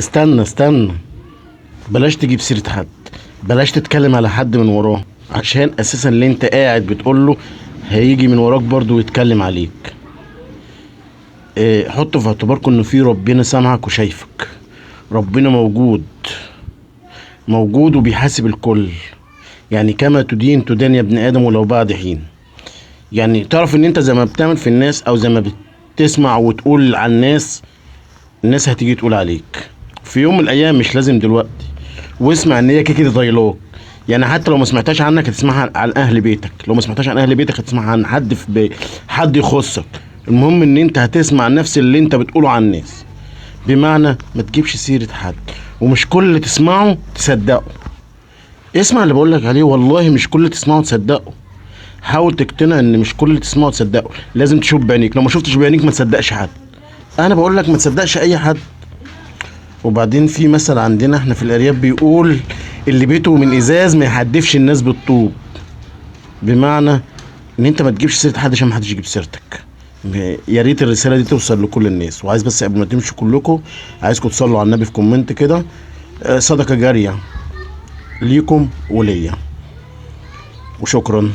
استنى استنى، بلاش تجيب سيرة حد، بلاش تتكلم على حد من وراه، عشان اساسا اللي انت قاعد بتقوله هيجي من وراك برضو ويتكلم عليك. إيه، حط في اعتباركم ان في ربنا سامعك وشايفك. ربنا موجود، موجود وبيحاسب الكل. يعني كما تدين تدان يا ابن ادم ولو بعد حين. يعني تعرف ان انت زي ما بتعمل في الناس او زي ما بتسمع وتقول عن الناس، الناس هتيجي تقول عليك في يوم من الايام، مش لازم دلوقتي. واسمع ان هي كده ضايلاك. يعني حتى لو ما سمعتهاش عنك هتسمعها عن اهل بيتك، لو ما سمعتهاش عن اهل بيتك هتسمعها عن حد في حد يخصك. المهم ان انت هتسمع نفس اللي انت بتقوله عن الناس. بمعنى ما تجيبش سيرة حد، ومش كل اللي تسمعه تصدقه. اسمع اللي بقولك عليه، والله مش كل اللي تسمعه تصدقه. حاول تقتنع ان مش كل اللي تسمعه تصدقه، لازم تشوف بعينيك. لو ما شفتش بعينيك ما تصدقش حد. انا بقولك ما تصدقش اي حد. وبعدين في مثل عندنا احنا في الارياف بيقول: اللي بيته من ازاز ما يحدفش الناس بالطوب. بمعنى ان انت ما تجيبش سيره حد عشان ما حدش يجيب سيرتك. يا ريت الرساله دي توصل لكل الناس. وعايز بس قبل ما تمشوا كلكم، عايزكم تصلوا على النبي في كومنت كده. صدقه جاريه ليكم وليا. وشكرا.